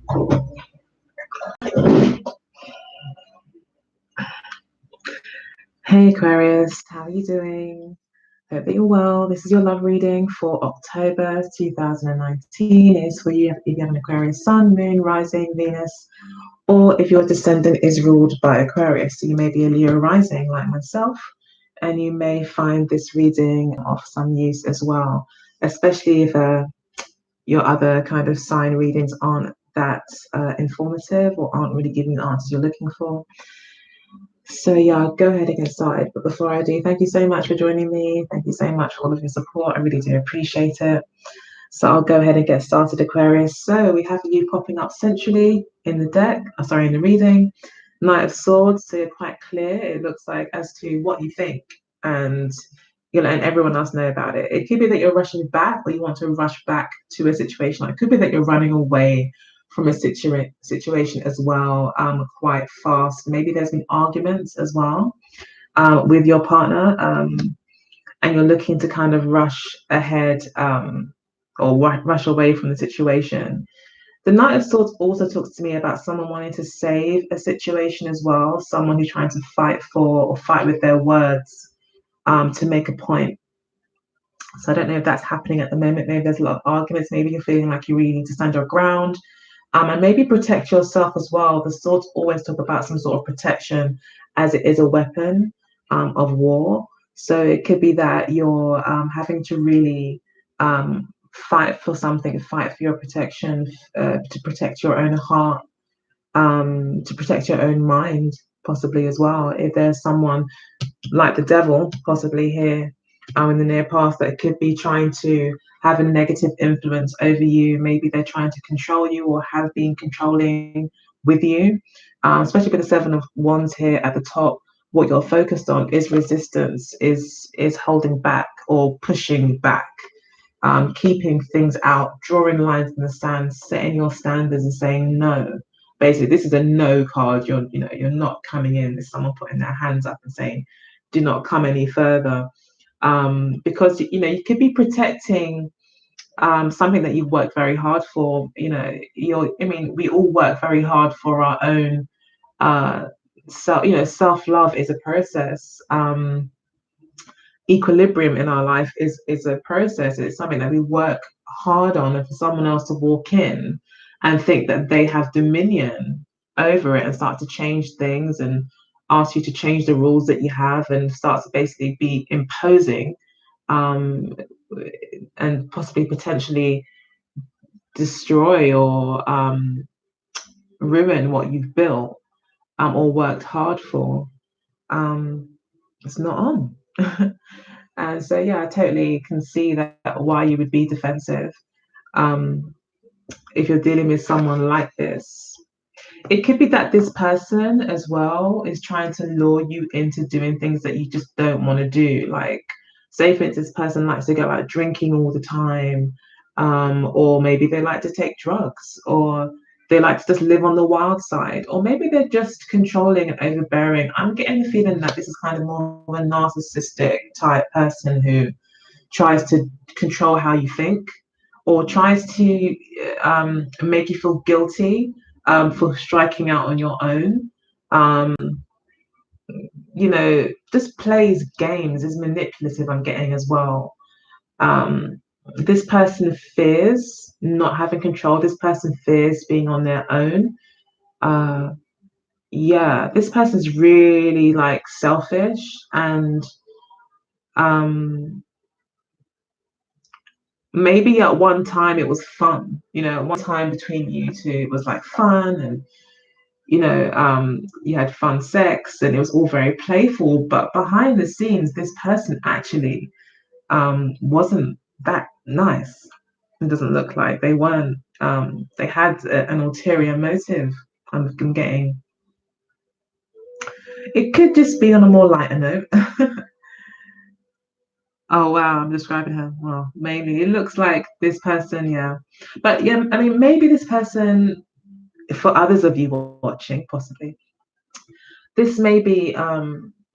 Hey Aquarius, how are you doing? Hope that you're well. This is your love reading for October 2019. It's for you if you have an Aquarius sun, moon, rising, Venus, or if your descendant is ruled by Aquarius. So you may be a Leo rising like myself, and you may find this reading of some use as well, especially if your other kind of sign readings aren't that informative or aren't really giving the answers you're looking for. So yeah, I'll go ahead and get started. But before I do, thank you so much for joining me. Thank you so much for all of your support. I really do appreciate it. So I'll go ahead and get started, Aquarius. So we have you popping up centrally in the deck, in the reading. Knight of Swords, so you're quite clear, it looks like, as to what you think, and you'll let everyone else know about it. It could be that you're rushing back, or you want to rush back to a situation. It could be that you're running away from a situation as well, quite fast. Maybe there's been arguments as well with your partner, and you're looking to kind of rush ahead or rush away from the situation. The Knight of Swords also talks to me about someone wanting to save a situation as well, someone who's trying to fight for or fight with their words to make a point. So I don't know if that's happening at the moment. Maybe there's a lot of arguments. Maybe you're feeling like you really need to stand your ground. And maybe protect yourself as well. The swords always talk about some sort of protection as it is a weapon of war. So it could be that you're having to really fight for something, fight for your protection, to protect your own heart, to protect your own mind, possibly as well. If there's someone like the devil, possibly here in the near past, that could be trying to have a negative influence over you. Maybe they're trying to control you or have been controlling with you, especially with the Seven of Wands here at the top. What you're focused on is resistance, is holding back or pushing back, keeping things out, drawing lines in the sand, setting your standards and saying no. Basically, this is a no card. You're not coming in. There's someone putting their hands up and saying, do not come any further. Because you could be protecting something that you've worked very hard for. We all work very hard for our own self-love is a process. Equilibrium in our life is a process. It's something that we work hard on, and for someone else to walk in and think that they have dominion over it and start to change things and ask you to change the rules that you have and start to basically be imposing, and possibly potentially destroy or ruin what you've built or worked hard for. It's not on. And so yeah, I totally can see that why you would be defensive if you're dealing with someone like this. It could be that this person as well is trying to lure you into doing things that you just don't want to do. Like, say for instance, this person likes to go out drinking all the time, or maybe they like to take drugs, or they like to just live on the wild side, or maybe they're just controlling and overbearing. I'm getting the feeling that this is kind of more of a narcissistic type person who tries to control how you think, or tries to make you feel guilty for striking out on your own. Um, just plays games, is manipulative, I'm getting as well. This person fears not having control. This person fears being on their own. Yeah, this person's really like selfish, and maybe at one time it was fun. At one time between you two it was like fun, and you had fun sex and it was all very playful, but behind the scenes this person actually wasn't that nice. It doesn't look like they weren't. They had an ulterior motive. I'm getting. It could just be on a more lighter note. Oh wow, I'm describing her. Well, maybe it looks like this person, yeah. But yeah, I mean, maybe this person, for others of you watching, possibly, this may be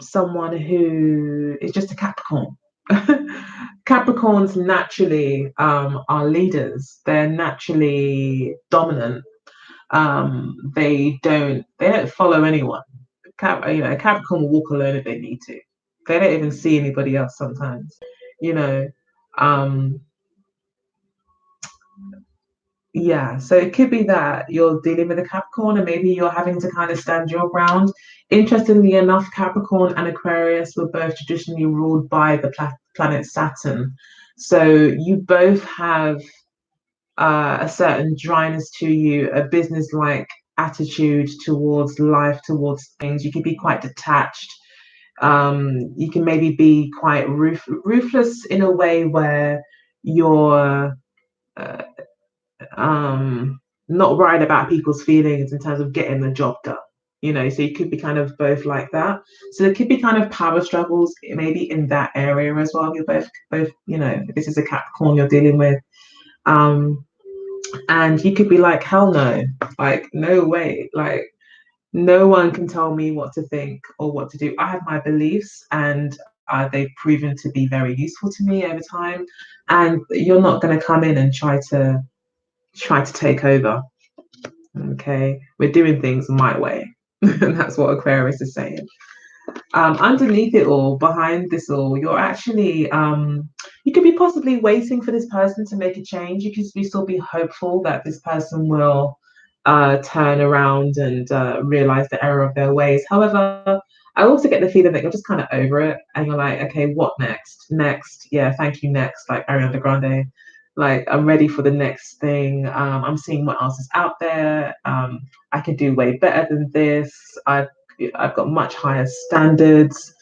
someone who is just a Capricorn. Capricorns naturally are leaders. They're naturally dominant. They don't follow anyone. A Capricorn will walk alone if they need to. They don't even see anybody else sometimes, you know. Um, yeah, so it could be that you're dealing with a Capricorn and maybe you're having to kind of stand your ground. Interestingly enough, Capricorn and Aquarius were both traditionally ruled by the planet Saturn. So you both have a certain dryness to you, a business-like attitude towards life, towards things. You can be quite detached. You can maybe be quite ruthless in a way where you're uh, not worried about people's feelings in terms of getting the job done. So you could be kind of both like that. So there could be kind of power struggles, maybe in that area as well. You're both. If this is a Capricorn you're dealing with. And you could be like, hell no, like, no way, like, no one can tell me what to think or what to do. I have my beliefs, and they've proven to be very useful to me over time. And you're not going to come in and try to take over. Okay, we're doing things my way. And that's what Aquarius is saying. Underneath it all, behind this all, you're actually you could be possibly waiting for this person to make a change. You could still be hopeful that this person will turn around and realize the error of their ways. However, I also get the feeling that you're just kind of over it, and you're like, okay, what next? Next, yeah, thank you, next, like Ariana Grande. Like, I'm ready for the next thing. I'm seeing what else is out there. I can do way better than this. I've got much higher standards.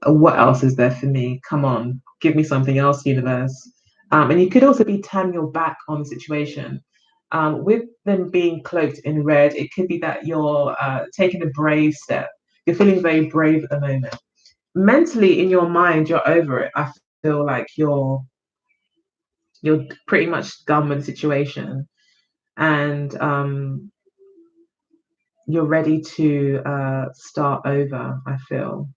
What else is there for me? Come on, give me something else, universe. And you could also be turning your back on the situation. With them being cloaked in red, it could be that you're taking a brave step. You're feeling very brave at the moment. Mentally, in your mind, you're over it. I feel like you're pretty much done with the situation, and you're ready to start over. I feel.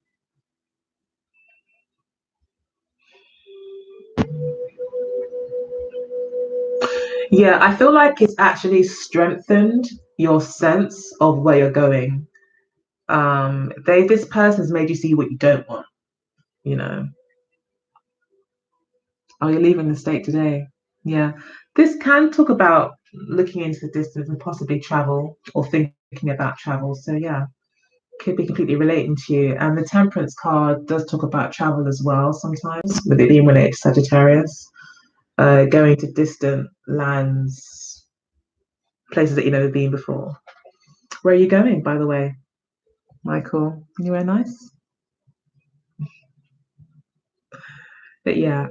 Yeah, I feel like it's actually strengthened your sense of where you're going. This person's made you see what you don't want, you know. Oh, you're leaving the state today. Yeah. This can talk about looking into the distance and possibly travel or thinking about travel. So yeah, could be completely relating to you. And the Temperance card does talk about travel as well sometimes, with it being related to Sagittarius, going to distant lands, places that you've never been before. Where are you going, by the way, Michael? Anywhere nice? But yeah,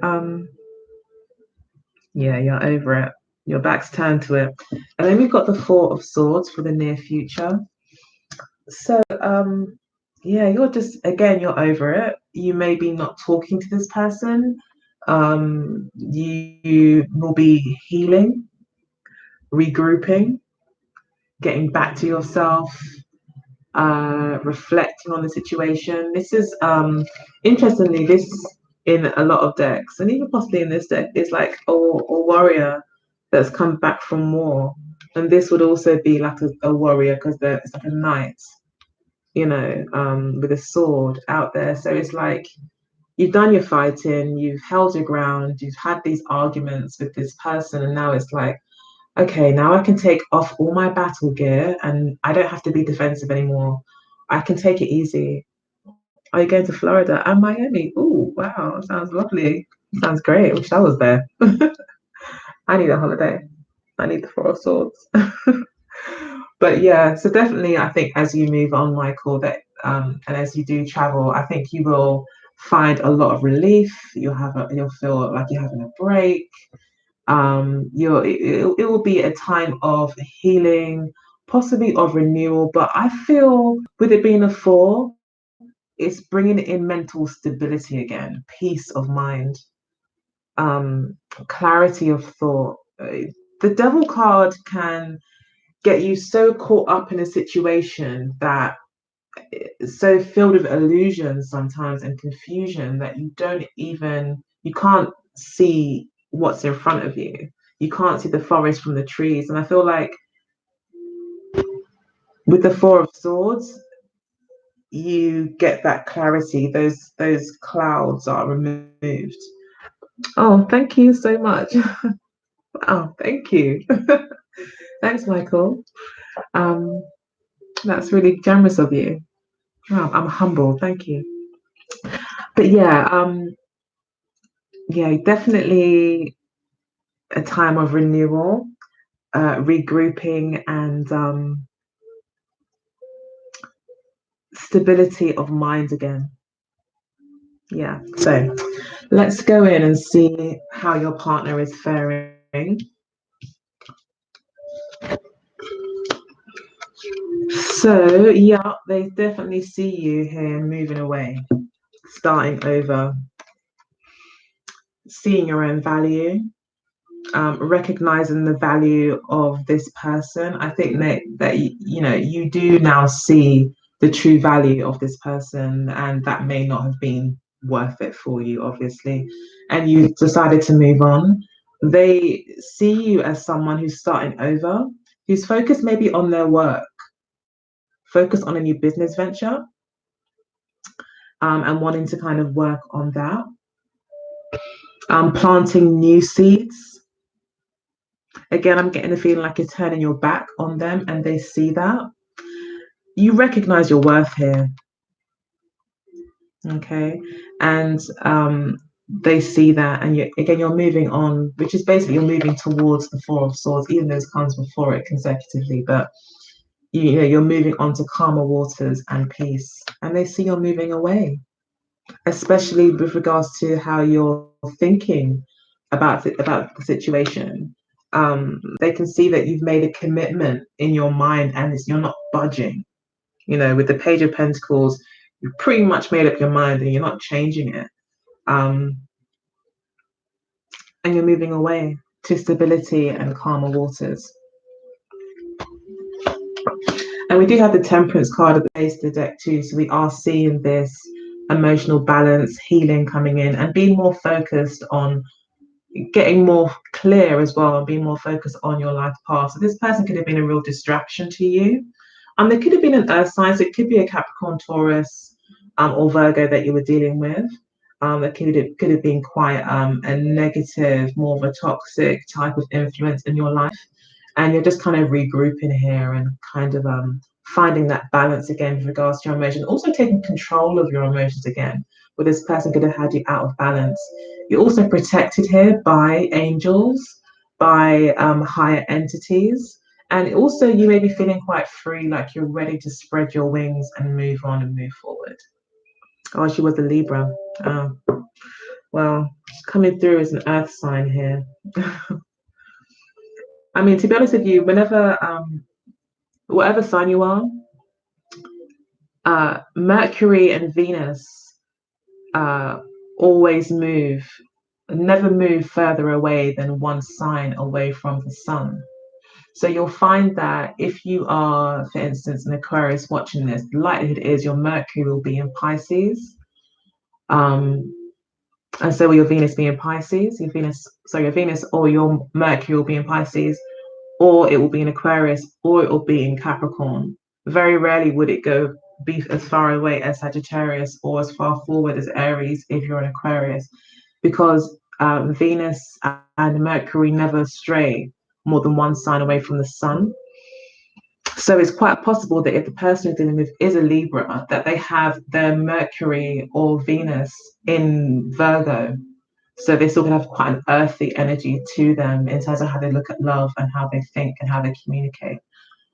yeah, you're over it. Your back's turned to it. And then we've got the Four of Swords for the near future. So, yeah, you're just, again, you're over it. You may be not talking to this person. You will be healing, regrouping, getting back to yourself, reflecting on the situation. This is interestingly, this in a lot of decks, and even possibly in this deck, is like a warrior that's come back from war. And this would also be like a warrior because it's like a knight, with a sword out there. So it's like you've done your fighting, you've held your ground, you've had these arguments with this person, and now it's like, okay, now I can take off all my battle gear and I don't have to be defensive anymore. I can take it easy. Are you going to Florida and Miami? Oh, wow, sounds lovely. Sounds great. Wish I was there. I need a holiday. I need the Four of Swords. But yeah, so definitely, I think as you move on, Michael, and as you do travel, I think you will find a lot of relief. You'll feel like you're having a break. It will be a time of healing, possibly of renewal. But I feel with it being a four, it's bringing in mental stability again, peace of mind, clarity of thought. The Devil card can get you so caught up in a situation that it's so filled with illusions sometimes and confusion that you can't see what's in front of you. You can't see the forest from the trees. And I feel like With the Four of Swords, you get that clarity. Those clouds are removed. Oh, thank you so much. Oh, thank you. Thanks, Michael. Um, that's really generous of you. Oh, I'm humble. Thank you. But yeah, definitely a time of renewal, regrouping, and stability of mind again. Yeah. So let's go in and see how your partner is faring. So yeah, they definitely see you here moving away, starting over, seeing your own value, recognizing the value of this person. I think that you know you do now see the true value of this person, and that may not have been worth it for you, obviously, and you decided to move on. They see you as someone who's starting over, who's focused maybe on their work, focused on a new business venture, and wanting to kind of work on that, planting new seeds. Again, I'm getting the feeling like you're turning your back on them and they see that. You recognize your worth here, okay? And they see that, and again, you're moving on, which is basically you're moving towards the Four of Swords, even though it comes before it consecutively, but you know, you're moving on to calmer waters and peace, and they see you're moving away, especially with regards to how you're thinking about the situation. They can see that you've made a commitment in your mind and you're not budging. You know, with the Page of Pentacles, you've pretty much made up your mind and you're not changing it. Um, and you're moving away to stability and calmer waters. And we do have the Temperance card at the base of the deck too, so we are seeing this emotional balance, healing coming in, and being more focused on getting more clear as well and being more focused on your life path. So this person could have been a real distraction to you. There could have been an earth sign, so it could be a Capricorn, Taurus, or Virgo that you were dealing with. That could have been quite a negative, more of a toxic type of influence in your life. And you're just kind of regrouping here and kind of finding that balance again with regards to your emotions. Also taking control of your emotions again, where this person could have had you out of balance. You're also protected here by angels, by higher entities. And also, you may be feeling quite free, like you're ready to spread your wings and move on and move forward. Oh, she was a Libra. Oh, well, she's coming through as an earth sign here. I mean, to be honest with you, whenever, whatever sign you are, Mercury and Venus uh, always never move further away than one sign away from the sun. So you'll find that if you are, for instance, an Aquarius watching this, the likelihood is your Mercury will be in Pisces. And so will your Venus be in Pisces, your Venus or your Mercury will be in Pisces, or it will be in Aquarius, or it will be in Capricorn. Very rarely would it be as far away as Sagittarius or as far forward as Aries if you're an Aquarius, because Venus and Mercury never stray more than one sign away from the sun. So it's quite possible that if the person you're dealing with is a Libra, that they have their Mercury or Venus in Virgo. So they still have quite an earthy energy to them in terms of how they look at love and how they think and how they communicate.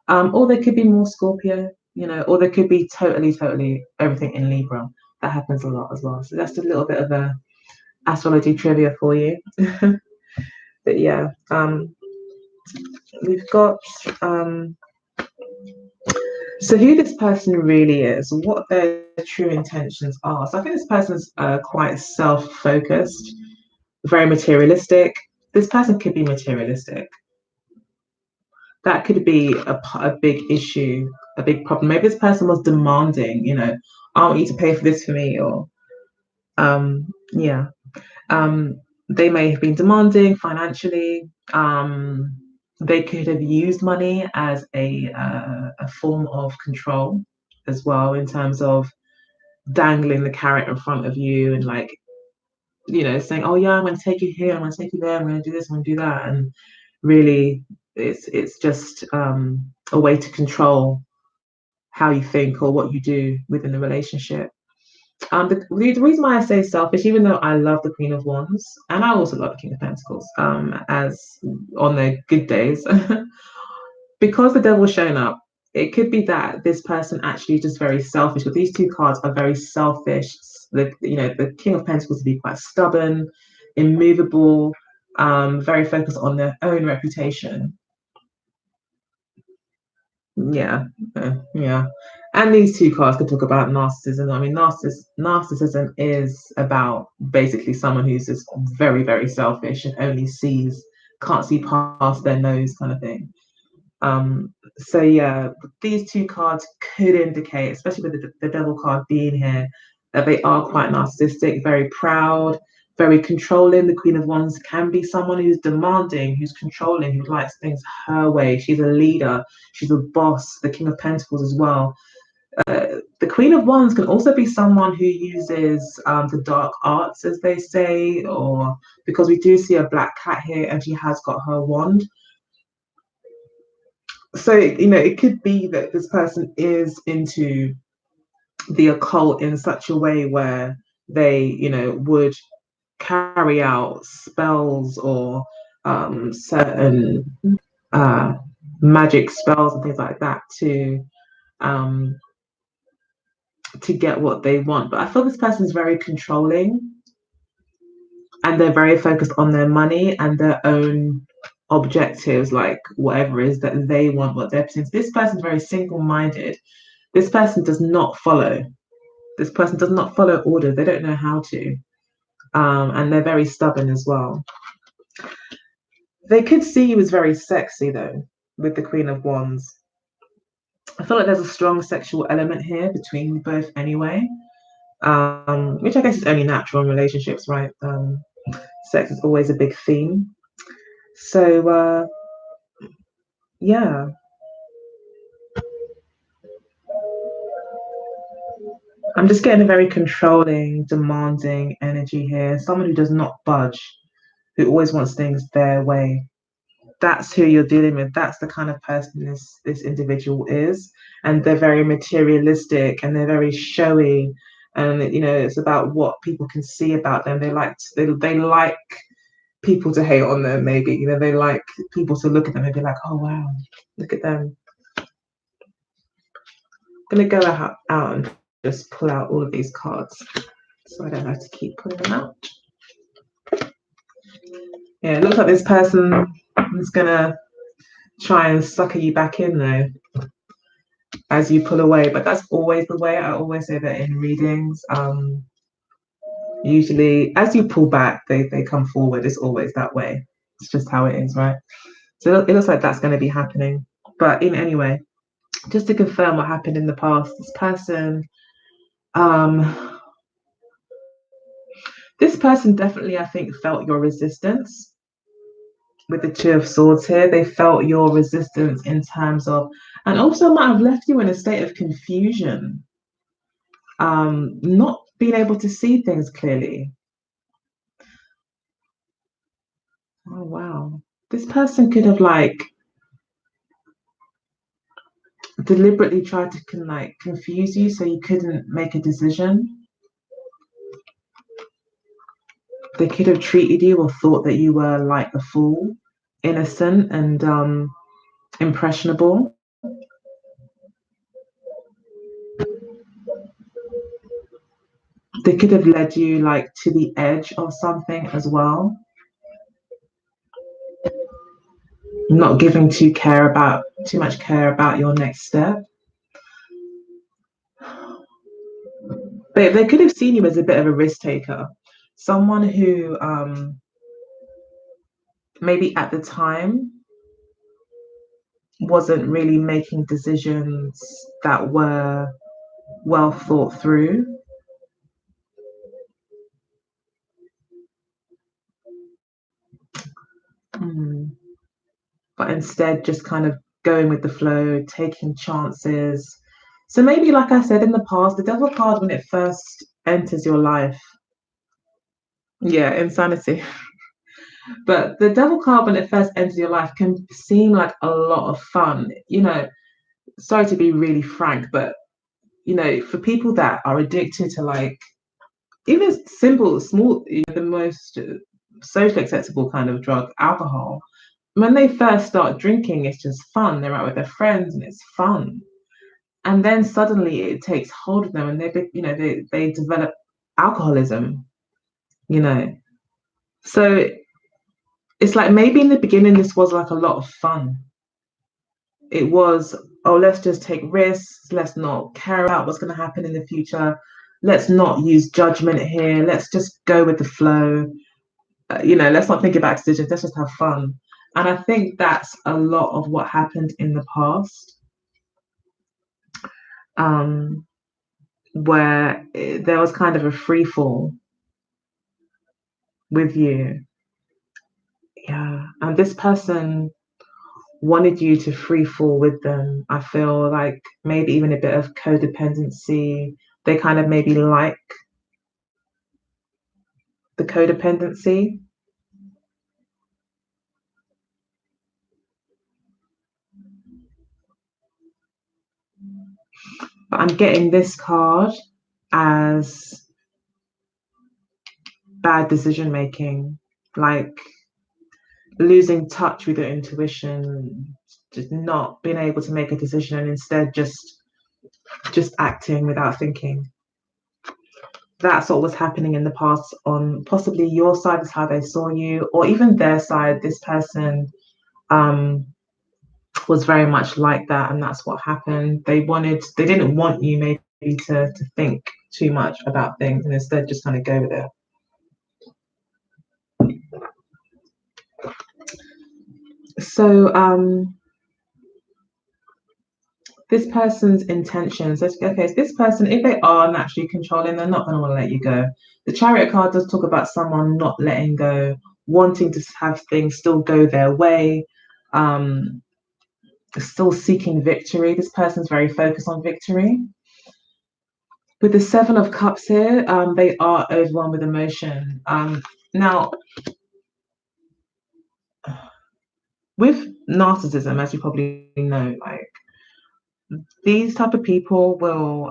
Or they could be more Scorpio, you know, or they could be totally everything in Libra. That happens a lot as well. So that's a little bit of a astrology trivia for you. But yeah, we've got so who this person really is, what their true intentions are. So I think this person's quite self-focused, very materialistic. This person could be materialistic. That could be a big issue, a big problem. Maybe this person was demanding, you know, I want you to pay for this for me, or yeah. They may have been demanding financially. They could have used money as a form of control as well, in terms of dangling the carrot in front of you and like, saying, "Oh yeah, I'm going to take you here, I'm going to take you there, I'm going to do this, I'm going to do that," and really, it's just a way to control how you think or what you do within the relationship. The reason why I say selfish, even though I love the Queen of Wands and I also love the King of Pentacles, as on their good days, because the devil's shown up, it could be that this person actually is just very selfish. But these two cards are very selfish. The King of Pentacles to be quite stubborn, immovable, very focused on their own reputation. Yeah, yeah. And these two cards could talk about narcissism. I mean, narcissism is about basically someone who's just very, very selfish and can't see past their nose kind of thing. So yeah, these two cards could indicate, especially with the devil card being here, that they are quite narcissistic, very proud, very controlling. The Queen of Wands can be someone who's demanding, who's controlling, who likes things her way. She's a leader, she's a boss. The King of Pentacles as well. The Queen of Wands can also be someone who uses the dark arts, as they say, or because we do see a black cat here and she has got her wand. So, it could be that this person is into the occult in such a way where they, would carry out spells or certain uh, magic spells and things like that um, to get what they want. But I feel this person is very controlling and they're very focused on their money and their own objectives, like whatever it is that they want, what they're pursuing. This person's very single-minded. This person does not follow. This person does not follow order. They don't know how to. And they're very stubborn as well. They could see you as very sexy, though, with the Queen of Wands. I feel like there's a strong sexual element here between you both anyway, which I guess is only natural in relationships, right? Sex is always a big theme. So, yeah. I'm just getting a very controlling, demanding energy here. Someone who does not budge, who always wants things their way. That's who you're dealing with. That's the kind of person this individual is. And they're very materialistic and they're very showy. And it's about what people can see about them. They like people to hate on them, maybe. They like people to look at them and be like, oh wow, look at them. I'm gonna go out and just pull out all of these cards so I don't have to keep pulling them out. Yeah, it looks like this person is gonna try and sucker you back in though as you pull away, but that's always the way. I always say that in readings. Usually as you pull back, they come forward. It's always that way. It's just how it is, right? So it looks like that's going to be happening. But in any way, just to confirm what happened in the past, um, this person definitely, I think, felt your resistance with the Two of Swords here. They felt your resistance in terms of, and also might have left you in a state of confusion, not being able to see things clearly. Oh, wow. This person could have deliberately tried to confuse you so you couldn't make a decision. They could have treated you or thought that you were like a fool, innocent and impressionable. They could have led you to the edge of something as well, not giving too much care about your next step. They could have seen you as a bit of a risk taker, someone who maybe at the time wasn't really making decisions that were well thought through. Hmm. but instead just kind of going with the flow, taking chances. So maybe, like I said in the past, the devil card, when it first enters your life, yeah, insanity. But the devil card, when it first enters your life, can seem like a lot of fun. Sorry to be really frank, but for people that are addicted to, like, even simple, small, the most socially acceptable kind of drug, alcohol, when they first start drinking, it's just fun. They're out with their friends and it's fun. And then suddenly it takes hold of them and they develop alcoholism, you know. So it's like maybe in the beginning this was like a lot of fun. It was, oh, let's just take risks, let's not care about what's going to happen in the future, let's not use judgment here, let's just go with the flow. Let's not think about decisions, let's just have fun. And I think that's a lot of what happened in the past, where there was kind of a free fall with you. Yeah. And this person wanted you to free fall with them. I feel like maybe even a bit of codependency. They kind of maybe like the codependency. But I'm getting this card as bad decision making, like losing touch with your intuition, just not being able to make a decision and instead just acting without thinking. That's what was happening in the past on possibly your side, is how they saw you, or even their side. This person was very much like that, and that's what happened. They didn't want you maybe to think too much about things and instead just kind of go with it. So this person's intentions. Okay, so this person, if they are naturally controlling, they're not going to want to let you go. The Chariot card does talk about someone not letting go, wanting to have things still go their way, still seeking victory. This person's very focused on victory. With the Seven of Cups here, they are overwhelmed with emotion. Now, with narcissism, as you probably know, like, these type of people will,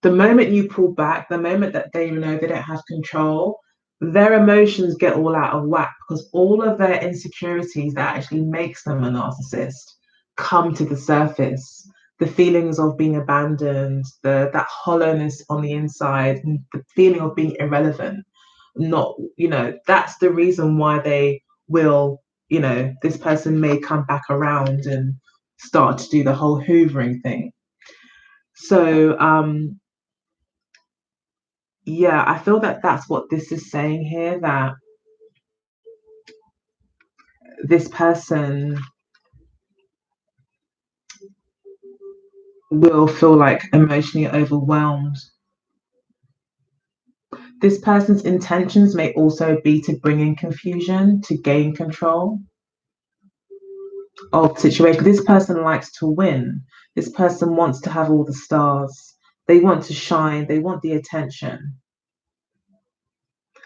the moment you pull back, the moment that they know they don't have control, their emotions get all out of whack because all of their insecurities that actually makes them a narcissist come to the surface. The feelings of being abandoned, that hollowness on the inside, and the feeling of being irrelevant. Not, that's the reason why they will, this person may come back around and start to do the whole hoovering thing. So yeah, I feel that that's what this is saying here, that this person will feel like emotionally overwhelmed. This person's intentions may also be to bring in confusion, to gain control of the situation. This person likes to win. This person wants to have all the stars. They want to shine. They want the attention.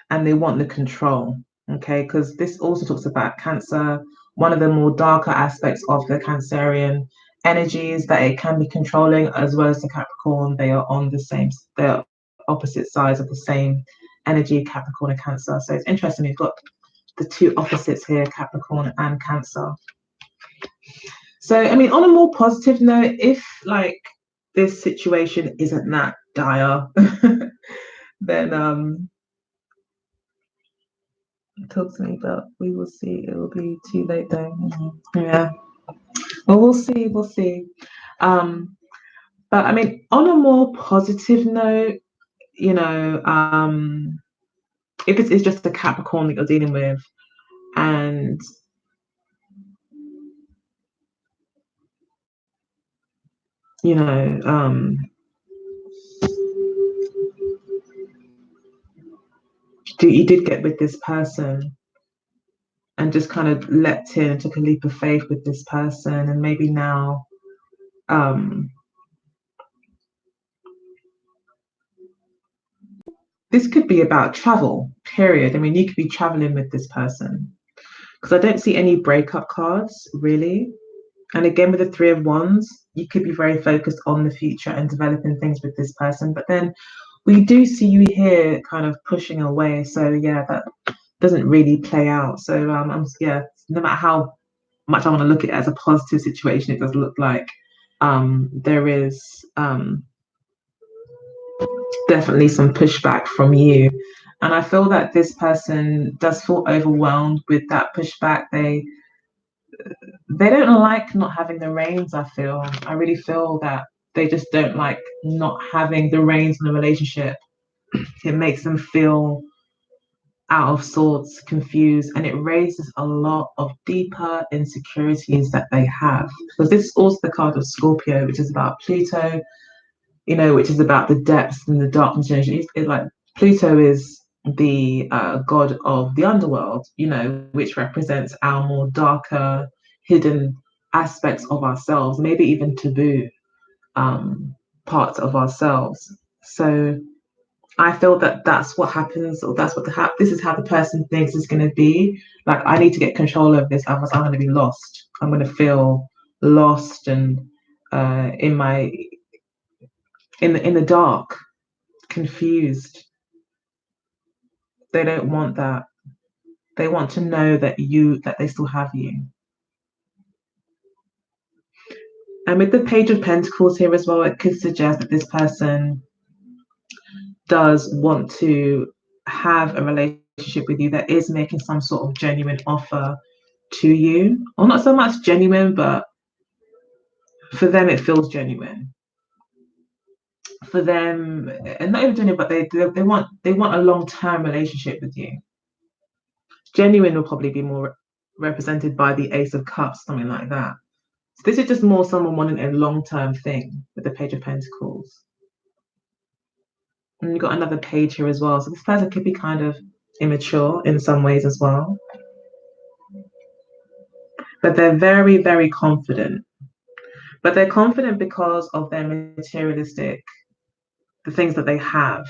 And they want the control. Okay, because this also talks about Cancer. One of the more darker aspects of the Cancerian energy is that it can be controlling, as well as the Capricorn. They are on the same, they're opposite sides of the same energy, Capricorn and Cancer. So it's interesting, we've got the two opposites here, Capricorn and Cancer. So, I mean, on a more positive note, if like this situation isn't that dire, then talk to me, but we will see. It will be too late though. Yeah. Well, we'll see. We'll see. But I mean, on a more positive note, if it's just a Capricorn that you're dealing with, and you did get with this person, and just kind of leapt in and took a leap of faith with this person, and maybe now this could be about travel, period. I mean, you could be traveling with this person because I don't see any breakup cards really. And again, with the Three of Wands, you could be very focused on the future and developing things with this person. But then we do see you here kind of pushing away. So yeah, that doesn't really play out. So yeah, no matter how much I want to look at it as a positive situation, it does look like there is definitely some pushback from you. And I feel that this person does feel overwhelmed with that pushback. They don't like not having the reins, I really feel that they just don't like not having the reins in the relationship. It makes them feel out of sorts, confused, and it raises a lot of deeper insecurities that they have. Because this is also the card of Scorpio, which is about Pluto, which is about the depths and the darkness. It's like Pluto is the god of the underworld, which represents our more darker, hidden aspects of ourselves, maybe even taboo parts of ourselves. So I feel that that's what happens, or that's what this is how the person thinks is going to be. Like, I need to get control of this, otherwise I'm going to be lost. I'm going to feel lost and in my in the dark, confused. They don't want that. They want to know that they still have you. And with the Page of Pentacles here as well, it could suggest that this person does want to have a relationship with you, that is making some sort of genuine offer to you. Or not so much genuine, but for them it feels genuine. For them, and not even genuine, but they want a long-term relationship with you. Genuine will probably be more represented by the Ace of Cups, something like that. So this is just more someone wanting a long-term thing with the Page of Pentacles. And you've got another page here as well. So this person could be kind of immature in some ways as well. But they're very, very confident. But they're confident because of their materialistic, the things that they have,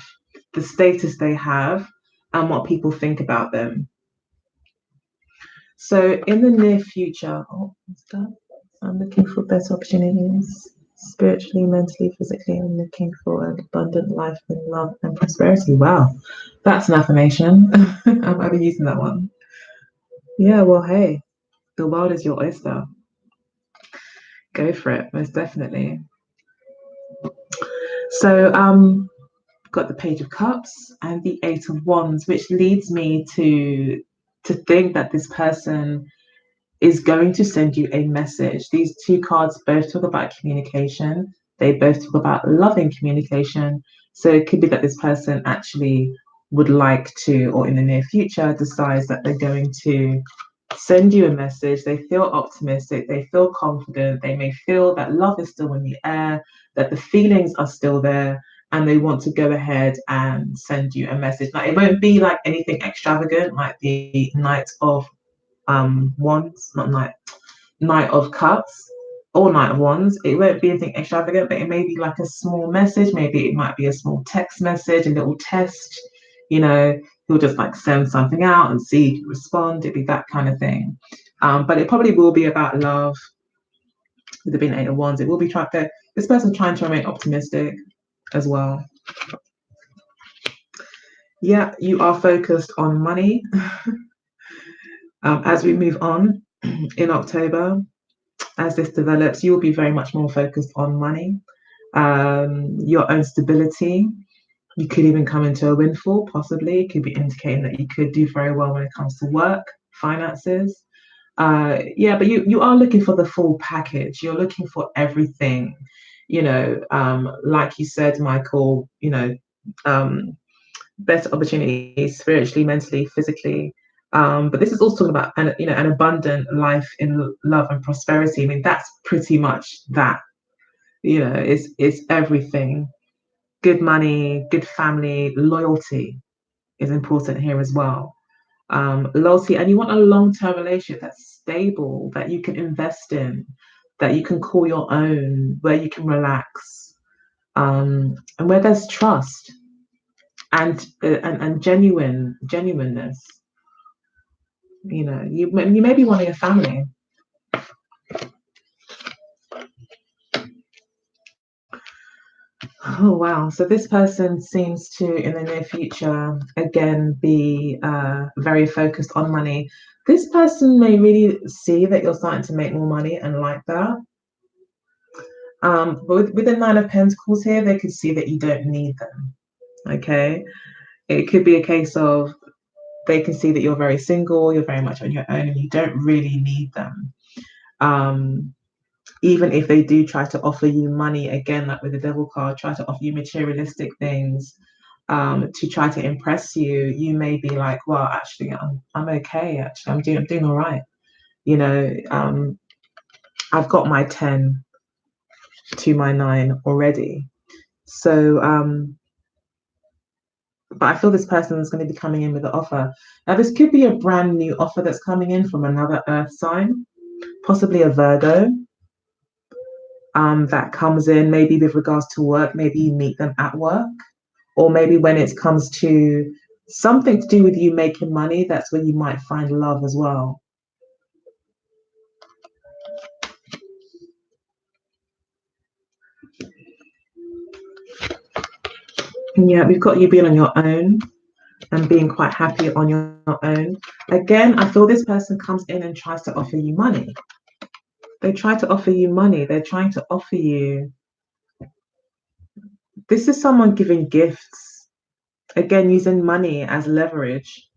the status they have, and what people think about them. So in the near future, what's that? I'm looking for better opportunities. Spiritually, mentally, physically, I'm looking for an abundant life in love and prosperity. Wow, that's an affirmation. I've been using that one. Yeah, well, hey, the world is your oyster. Go for it, most definitely. So, got the Page of Cups and the Eight of Wands, which leads me to think that this person is going to send you a message. These two cards both talk about communication. They both talk about loving communication. So it could be that this person actually would like to, or in the near future, decides that they're going to send you a message. They feel optimistic. They feel confident. They may feel that love is still in the air, that the feelings are still there, and they want to go ahead and send you a message. Now, it won't be like anything extravagant, like the Knight of Wands, not Knight of Cups or Knight of Wands. It won't be anything extravagant, but it may be like a small message. Maybe it might be a small text message, a little test. He'll just like send something out and see if you respond. It'd be that kind of thing. But it probably will be about love. With the being Eight of Wands, it will be this person trying to remain optimistic as well. Yeah, you are focused on money. As we move on in October, as this develops, you will be very much more focused on money, your own stability. You could even come into a windfall, possibly. It could be indicating that you could do very well when it comes to work, finances. Yeah, but you are looking for the full package. You're looking for everything, like you said, Michael, better opportunities spiritually, mentally, physically. But this is also talking about an abundant life in love and prosperity. I mean, that's pretty much that. It's everything. Good money, good family, loyalty is important here as well. Loyalty, and you want a long-term relationship that's stable, that you can invest in, that you can call your own, where you can relax, and where there's trust and genuineness. You may be wanting a family. Oh wow! So this person seems to, in the near future, again be very focused on money. This person may really see that you're starting to make more money and like that. But with the Nine of Pentacles here, they could see that you don't need them. Okay, it could be a case of they can see that you're very single, you're very much on your own, and you don't really need them. Even if they do try to offer you money, again, like with the Devil card, try to offer you materialistic things to try to impress you, you may be like, well, actually, I'm okay. Actually, I'm doing all right. I've got my 10 to my 9 already. So, but I feel this person is going to be coming in with an offer. Now, this could be a brand new offer that's coming in from another earth sign, possibly a Virgo. That comes in maybe with regards to work, maybe you meet them at work, or maybe when it comes to something to do with you making money, that's when you might find love as well. Yeah, we've got you being on your own and being quite happy on your own. Again, I feel this person comes in and tries to offer you money. They try to offer you money. They're trying to offer you. This is someone giving gifts. Again, using money as leverage.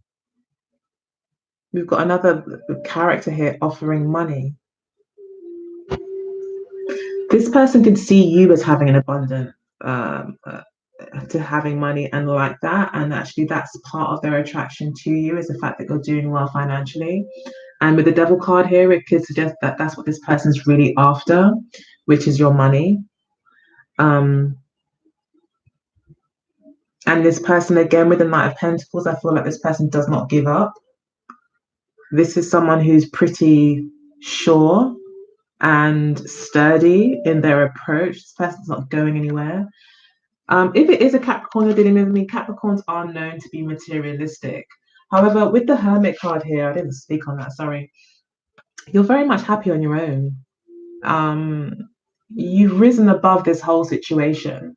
We've got another character here offering money. This person can see you as having an abundant to having money and like that, and actually that's part of their attraction to you, is the fact that you're doing well financially. And with the Devil card here, it could suggest that that's what this person's really after, which is your money. And this person, again, with the Knight of Pentacles, I feel like this person does not give up. This is someone who's pretty sure and sturdy in their approach. This person's not going anywhere. If it is a Capricorn you're dealing with, I mean, Capricorns are known to be materialistic. However, with the Hermit card here, I didn't speak on that, sorry. You're very much happy on your own. You've risen above this whole situation,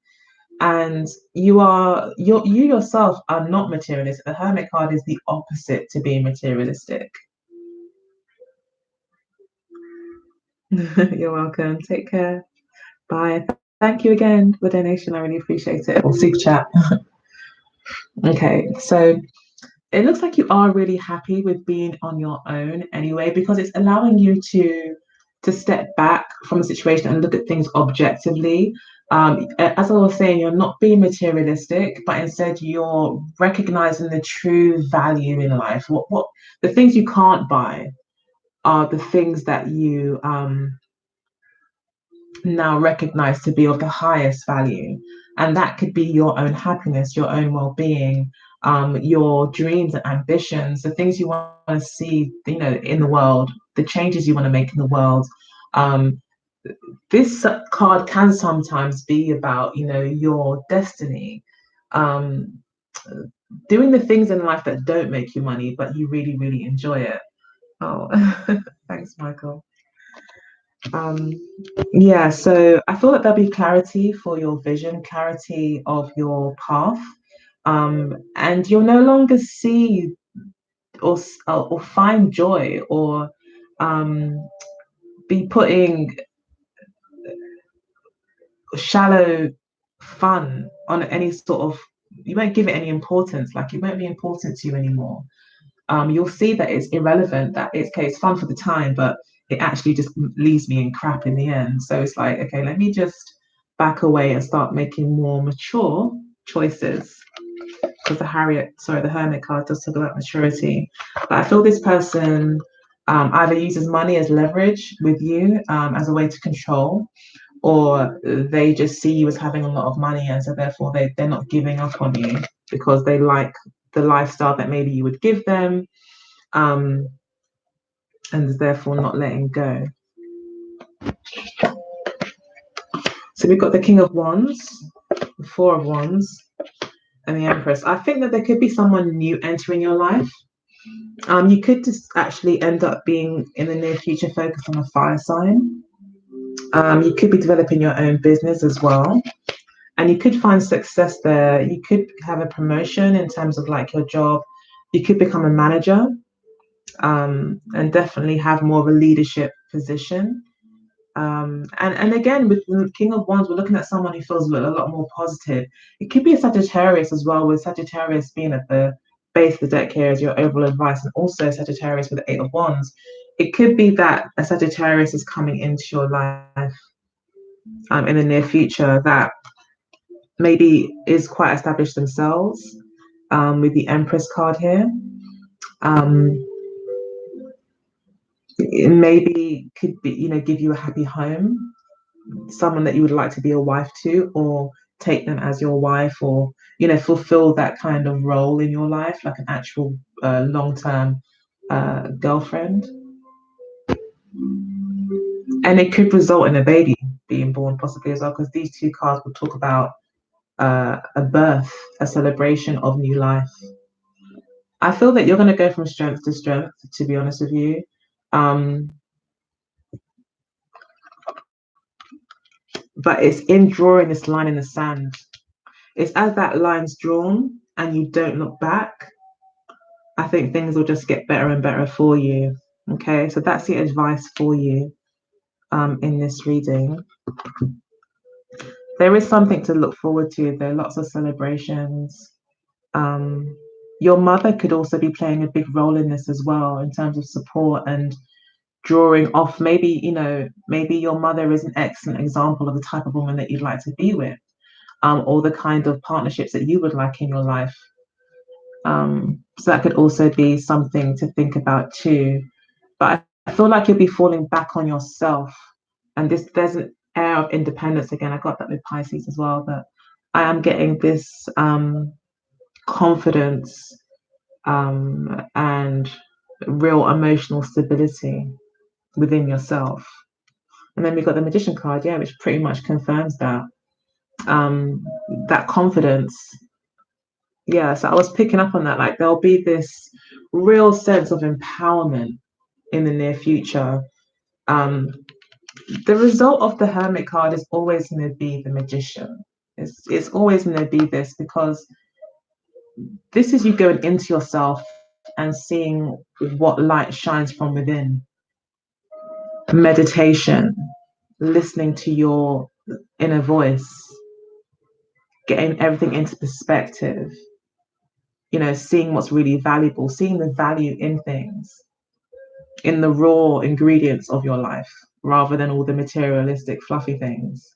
and you yourself are not materialistic. The Hermit card is the opposite to being materialistic. You're welcome. Take care. Bye. Thank you again for the donation. I really appreciate it. Or super chat. Okay, so it looks like you are really happy with being on your own anyway, because it's allowing you to step back from the situation and look at things objectively. As I was saying, you're not being materialistic, but instead you're recognizing the true value in life. What the things you can't buy are the things that you now recognize to be of the highest value, and that could be your own happiness, your own well-being, your dreams and ambitions, the things you want to see, in the world, the changes you want to make in the world. This card can sometimes be about, your destiny, doing the things in life that don't make you money, but you really, really enjoy it. Oh, thanks, Michael. Yeah, so I feel that there'll be clarity for your vision, clarity of your path, and you'll no longer see or find joy or be putting shallow fun on any sort of. You won't give it any importance, like it won't be important to you anymore. You'll see that it's irrelevant, that it's fun for the time, but it actually just leaves me in crap in the end. So it's like, okay, let me just back away and start making more mature choices. Because the Hermit card does talk about maturity. But I feel this person either uses money as leverage with you, as a way to control, or they just see you as having a lot of money, and so therefore they're not giving up on you because they like the lifestyle that maybe you would give them. and therefore not letting go. So we've got the King of Wands, the Four of Wands, and the Empress. I think that there could be someone new entering your life. You could just actually end up being in the near future focused on a fire sign. You could be developing your own business as well. And you could find success there. You could have a promotion in terms of like your job. You could become a manager, and definitely have more of a leadership position. And again, with the King of Wands, we're looking at someone who feels a lot more positive. It could be a Sagittarius as well, with Sagittarius being at the base of the deck here as your overall advice, and also Sagittarius with the Eight of Wands. It could be that a Sagittarius is coming into your life in the near future that maybe is quite established themselves, with the Empress card here. It maybe could be, give you a happy home, someone that you would like to be a wife to, or take them as your wife, or fulfill that kind of role in your life, like an actual long-term girlfriend. And it could result in a baby being born possibly as well, because these two cards will talk about a birth, a celebration of new life. I feel that you're going to go from strength to strength, to be honest with you. But it's in drawing this line in the sand. It's as that line's drawn and you don't look back, I think things will just get better and better for you. Okay, so that's the advice for you in this reading. There is something to look forward to. There are lots of celebrations. Your mother could also be playing a big role in this as well, in terms of support and drawing off. Maybe, maybe your mother is an excellent example of the type of woman that you'd like to be with, or the kind of partnerships that you would like in your life. So that could also be something to think about too. But I feel like you'll be falling back on yourself. And there's an air of independence again. I got that with Pisces as well, but I am getting this confidence and real emotional stability within yourself. And then we've got the Magician card, yeah, which pretty much confirms that. That confidence. Yeah, so I was picking up on that. Like there'll be this real sense of empowerment in the near future. The result of the Hermit card is always going to be the Magician. It's always going to be this, because this is you going into yourself and seeing what light shines from within. Meditation, listening to your inner voice, getting everything into perspective, seeing what's really valuable, seeing the value in things, in the raw ingredients of your life, rather than all the materialistic, fluffy things.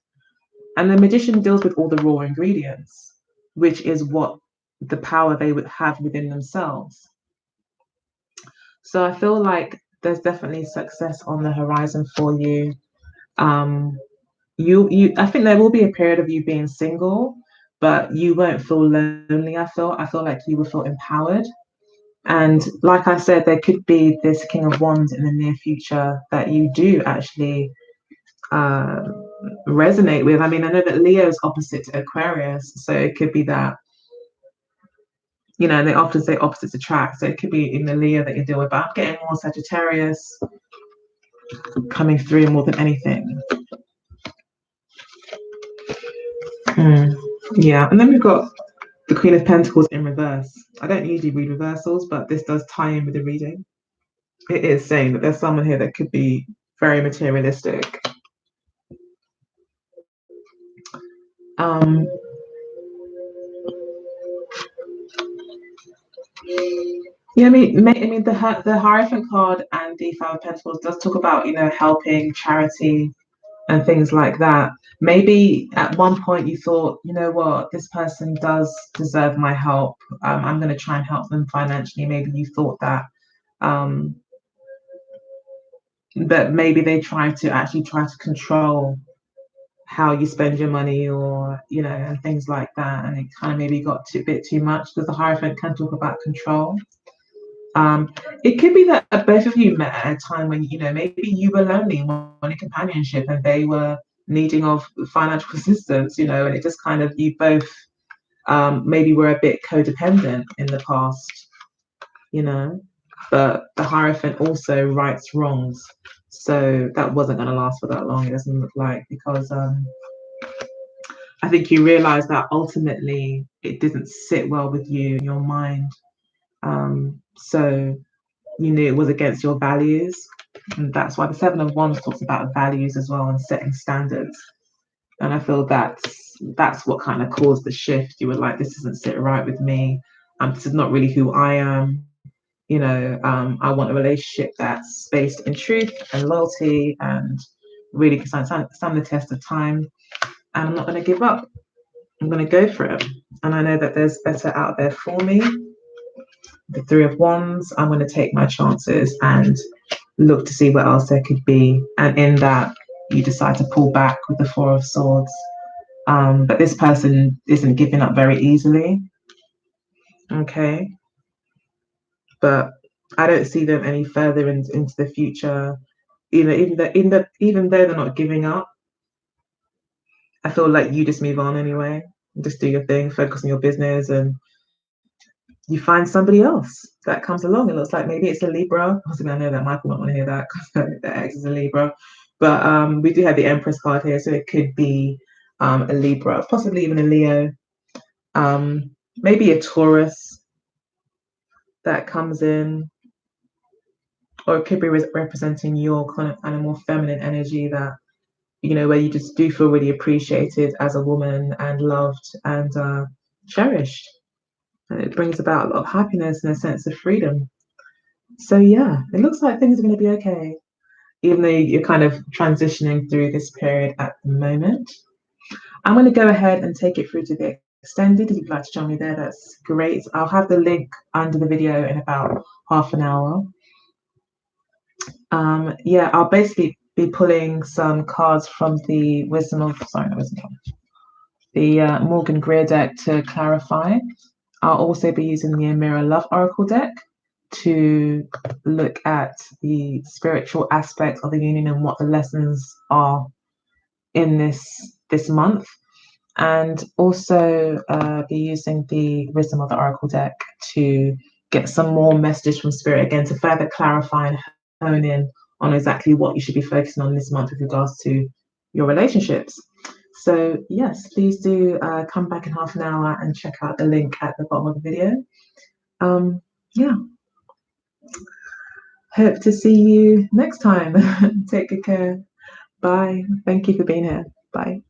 And the Magician deals with all the raw ingredients, which is what the power they would have within themselves. So I feel like there's definitely success on the horizon for you. I think there will be a period of you being single, but you won't feel lonely. I feel like you will feel empowered. And like I said, there could be this King of Wands in the near future that you do actually resonate with. I mean, I know that Leo is opposite to Aquarius, so it could be that, they often say opposites attract, so it could be in the Leo that you deal with, but I'm getting more Sagittarius coming through more than anything. Yeah, and then we've got the Queen of Pentacles in reverse. I don't usually read reversals, but this does tie in with the reading. It is saying that there's someone here that could be very materialistic. Yeah, I mean, the Hierophant card and the Five of Pentacles does talk about, helping, charity, and things like that. Maybe at one point you thought, you know what, this person does deserve my help. I'm going to try and help them financially. Maybe you thought that. But maybe they try to control how you spend your money, or and things like that, and it kind of maybe got a bit too much, because the Hierophant can talk about control. It could be that both of you met at a time when, maybe you were lonely, wanting companionship, and they were needing of financial assistance, and it just kind of, you both maybe were a bit codependent in the past, you know. But the Hierophant also rights wrongs. So that wasn't going to last for that long, it doesn't look like, because I think you realize that ultimately it didn't sit well with you in your mind. So you knew it was against your values. And that's why the Seven of Wands talks about values as well and setting standards. And I feel that's what kind of caused the shift. You were like, this doesn't sit right with me. This is not really who I am. I want a relationship that's based in truth and loyalty and really can stand the test of time. And I'm not going to give up. I'm going to go for it. And I know that there's better out there for me. The Three of Wands, I'm going to take my chances and look to see what else there could be. And in that, you decide to pull back with the Four of Swords. But this person isn't giving up very easily. Okay. But I don't see them any further into the future. Even though they're not giving up, I feel like you just move on anyway. Just do your thing, focus on your business, and you find somebody else that comes along. It looks like maybe it's a Libra. Possibly, I know that Michael won't want to hear that because the ex is a Libra. But we do have the Empress card here, so it could be a Libra, possibly even a Leo, maybe a Taurus that comes in, or it could be representing your kind of more feminine energy that, where you just do feel really appreciated as a woman and loved and cherished. And it brings about a lot of happiness and a sense of freedom. So yeah, it looks like things are going to be okay, even though you're kind of transitioning through this period at the moment. I'm going to go ahead and take it through to the extended. If you'd like to join me there, that's great. I'll have the link under the video in about half an hour. Yeah, I'll basically be pulling some cards from the Morgan Greer deck to clarify. I'll also be using the Amira Love Oracle deck to look at the spiritual aspect of the union and what the lessons are in this month, and also be using the Wisdom of the Oracle deck to get some more messages from Spirit again to further clarify and hone in on exactly what you should be focusing on this month with regards to your relationships. So yes, please do come back in half an hour and check out the link at the bottom of the video. Yeah. Hope to see you next time. Take good care. Bye. Thank you for being here. Bye.